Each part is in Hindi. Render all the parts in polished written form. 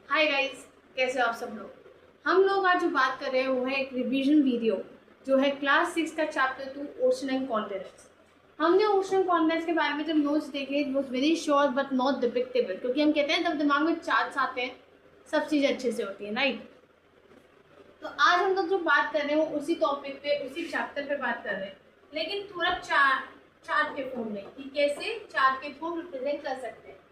हाय गाइस, कैसे हो आप सब लोग। हम लोग आज जो बात कर रहे हैं वो है एक रिवीजन वीडियो जो है क्लास 6 का चैप्टर 2 ओशन एंड कॉन्टिनेंट्स। हमने ओशन कॉन्टिनेंट्स के बारे में जब नोट्स देखे it was very short but not depictable, क्योंकि हम कहते हैं जब दिमाग में चार्ट्स आते हैं सब चीज़ अच्छे से होती है, राइट। तो आज हम लोग जो बात कर रहे हैं वो उसी टॉपिक पे उसी चैप्टर पे बात कर रहे हैं, लेकिन थोड़ा चार्ट के फॉर्म में कि कैसे चार्ट के फॉर्म रिप्रेजेंट कर सकते हैं।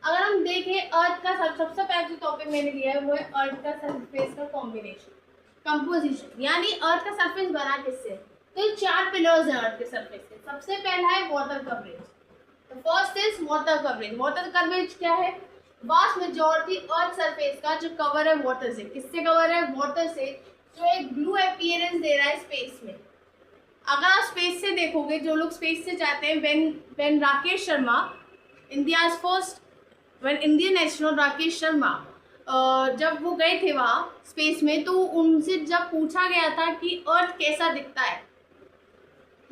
अगर हम देखें अर्थ का सबसे पहले जो टॉपिक मैंने लिया है वो है अर्थ का सरफेस का कॉम्बिनेशन कंपोजिशन, यानी अर्थ का सरफेस बना किससे। तो ये चार पिलर्स हैं अर्थ के सरफेस के। सबसे पहला है water coverage. The first is water coverage. Water coverage क्या है? वास्ट मेजॉरिटी अर्थ सरफेस का जो कवर है वाटर से। किससे कवर है? वाटर से, जो एक ब्लू अपीयरेंस दे रहा है स्पेस में। अगर आप स्पेस से देखोगे, जो लोग स्पेस से जाते हैं, when Rakesh Sharma India's first one Indian astronaut Rakesh Sharma जब वो गए थे वहाँ स्पेस में, तो उनसे जब पूछा गया था कि अर्थ कैसा दिखता है,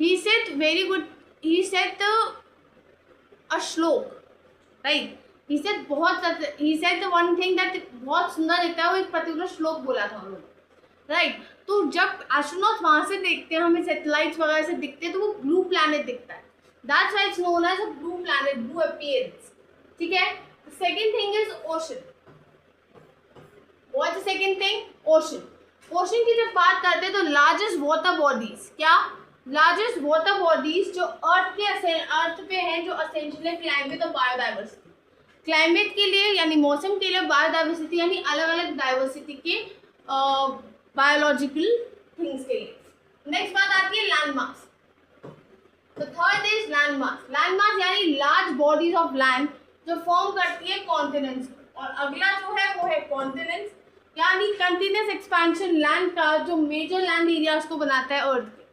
he said very good, he said a shloka, right. He said one thing that बहुत सुंदर दिखता है, वो एक पर्टिकुलर श्लोक बोला था उन्होंने, राइट। तो जब एस्ट्रोनॉट वहाँ से देखते हैं, हमें सैटेलाइट्स वगैरह से दिखते हैं, तो वो ब्लू प्लैनेट दिखता है। That's why it's known as a blue planet, blue appearance, ठीक है। Second thing is ocean. What is second thing? Ocean. Ocean की जब बात करते हैं तो लार्जेस्ट वाटर बॉडीज, क्या लार्जेस्ट वाटर बॉडीज जो अर्थ पे हैं, जो असेंशियल है क्लाइमेट और बायोडाइवर्सिटी। क्लाइमेट के लिए यानी मौसम के लिए, बायोडाइवर्सिटी यानी अलग अलग डाइवर्सिटी के बायोलॉजिकल थिंग्स के लिए। नेक्स्ट बात आती है लैंड मास। तो third is land mass. Land mass यानी लार्ज बॉडीज ऑफ लैंड जो फॉर्म करती है कॉन्टिनेंट्स। और अगला जो है वो है कॉन्टिनेंट्स, यानी कंटिन्यूस एक्सपेंशन लैंड का, जो मेजर लैंड एरियाज को बनाता है अर्थ के।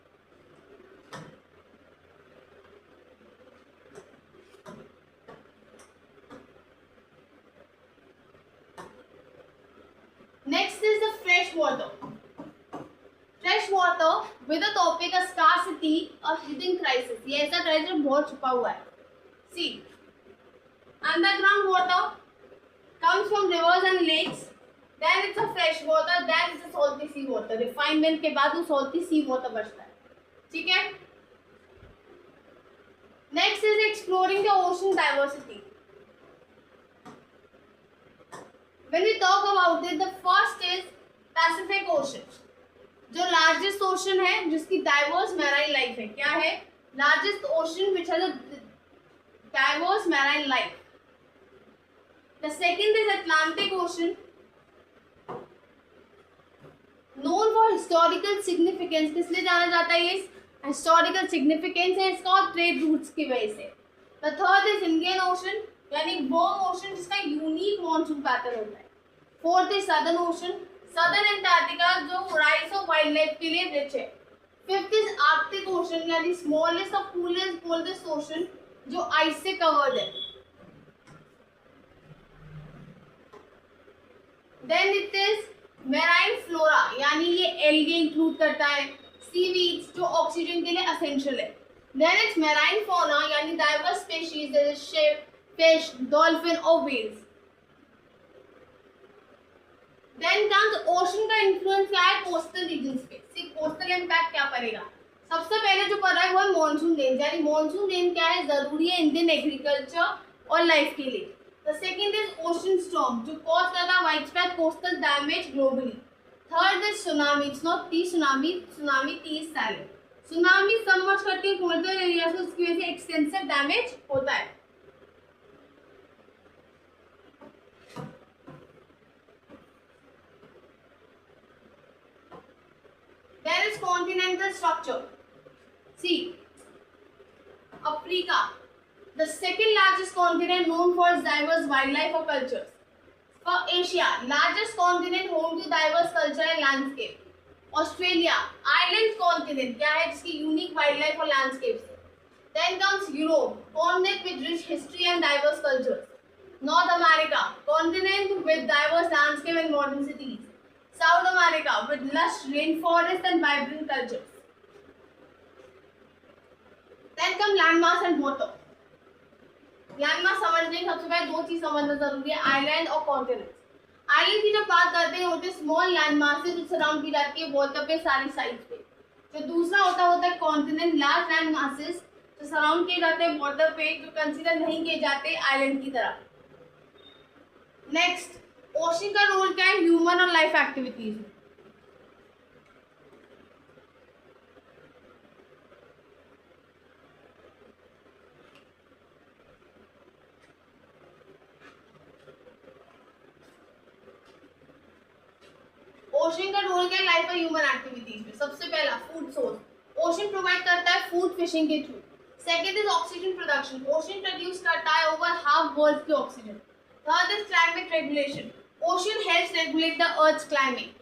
Next is the fresh water. Fresh water with the topic a scarcity और हीटिंग क्राइसिस। ये ऐसा क्राइसिस बहुत छुपा हुआ है। See, underground water comes from rivers and lakes, then it's a fresh water, then it's a salty sea water. Refinement के बाद वो salty sea water बचता है, ठीक है। Next is exploring the ocean diversity. When we talk about it, the first is Pacific Ocean, जो largest ocean है, जिसकी diverse marine life है। क्या है? Largest ocean which has a diverse marine life. The second is Atlantic Ocean, known for historical significance। किस लिए जाना जाता है ये? हिस्टोरिकल सिग्निफिकेंस है इसका और ट्रेड रूट्स की वजह से। The third is Indian Ocean, यानी वार्म ओशन जिसका यूनिक मॉनसून पैटर्न होता है। Fourth is southern ocean, southern Antarctica जो राइस और वाइल्ड लाइफ के लिए रिच है। फिफ्थ इज आर्कटिक ओशन, यानी स्मॉलेस्ट और कोल्डेस्ट ओशन जो आइस से कवर्ड है। Then it is marine flora, यानी ये एल्गे इंक्लूड करता है, सीवीड्स जो ऑक्सीजन के लिए एसेंशियल है। देन इट्स मेराइन फौना, यानी डाइवर्स स्पीशीज जैसे शिप, फिश, डॉल्फिन और व्हेल्स। देन कम्स ओशन का इन्फ्लुएंस क्या है कोस्टल रीजन्स पे। सी, कोस्टल इम्पैक्ट क्या पड़ेगा? सबसे पहले जो पड़ रहा है वो है मॉनसून रेंज, यानी मॉनसून रेंज क्या है, जरूरी है इंडियन एग्रीकल्चर और लाइफ के लिए। The second is ocean storm, जो cause करता है widespread coastal damage globally. Third is tsunami. It's not T tsunami. Tsunami T is silent. Tsunami submerge करती है coastal areas को, उसकी वजह से extensive damage होता है। There is continental structure. See, Africa, the second largest continent known for its diverse wildlife or cultures. For Asia, largest continent home to diverse culture and landscape. Australia, island continent, क्या है जिसकी unique wildlife और landscapes है। Then comes Europe, continent with rich history and diverse cultures. North America, continent with diverse landscape and modern cities. South America, with lush rainforest and vibrant cultures. Then come landmass and water. Landmass समझने सबसे पहले दो चीज समझना जरूरी है, आइलैंड और कॉन्टिनेंट। आइलैंड की जब बात करते हैं होते स्मॉल लैंड मासेस जो सराउंड की जाती है वाटर पे सारी साइड पे। जो दूसरा होता है कॉन्टिनेंट, लार्ज लैंड मासेस जो सराउंड किए जाते हैं वाटर पे, जो कंसीडर नहीं किए जाते आइलैंड की तरह। नेक्स्ट, ओशन का रोल क्या है ह्यूमन और लाइफ एक्टिविटीज में। ओशन का रोल क्या है लाइफ और ह्यूमन एक्टिविटीज में। सबसे पहला फूड सोर्स, ओशन प्रोवाइड करता है फूड फिशिंग के through. Second is oxygen production, ocean produce करता है ओवर हाफ वर्ल्ड की oxygen. Third is climate regulation, ocean helps regulate the earth's climate.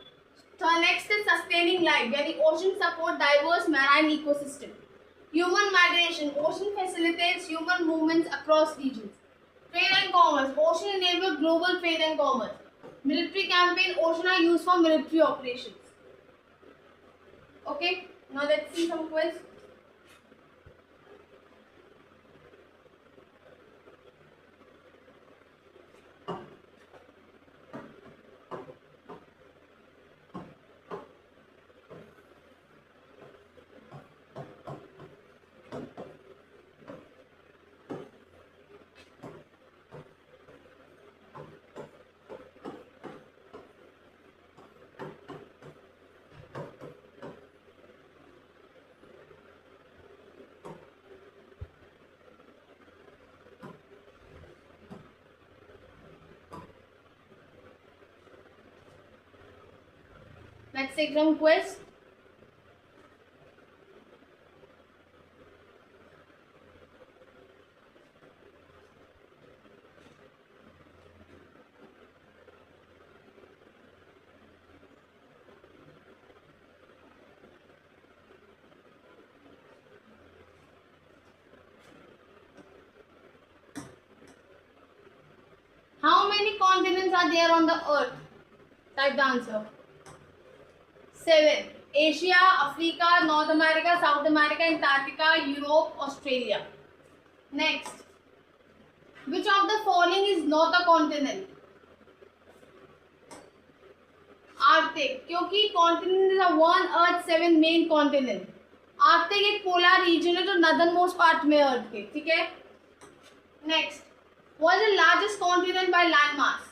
Next is sustaining life, यानी ocean support diverse marine ecosystem. Human migration, ocean facilitates human movements across regions. Trade and commerce, ocean enables global trade and commerce. Military campaign, ocean are used for military operations. Okay, now let's see some quiz. Let's take some quiz. How many continents are there on the earth? Type the answer. 7. Asia, Africa, North America, South America, Antarctica, Europe, Australia. Next, which of the following is not a continent? Arctic, क्योंकि continent is a one earth 7 main continent. Arctic एक पोलर रीजन है जो नदर्न मोस्ट पार्ट में अर्थ के, ठीक है। Next, what is the largest continent by land mass?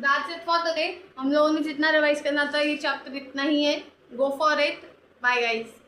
That's it for today. हम लोगों ने जितना रिवाइज करना था ये चैप्टर इतना ही है. Go for it. Bye guys.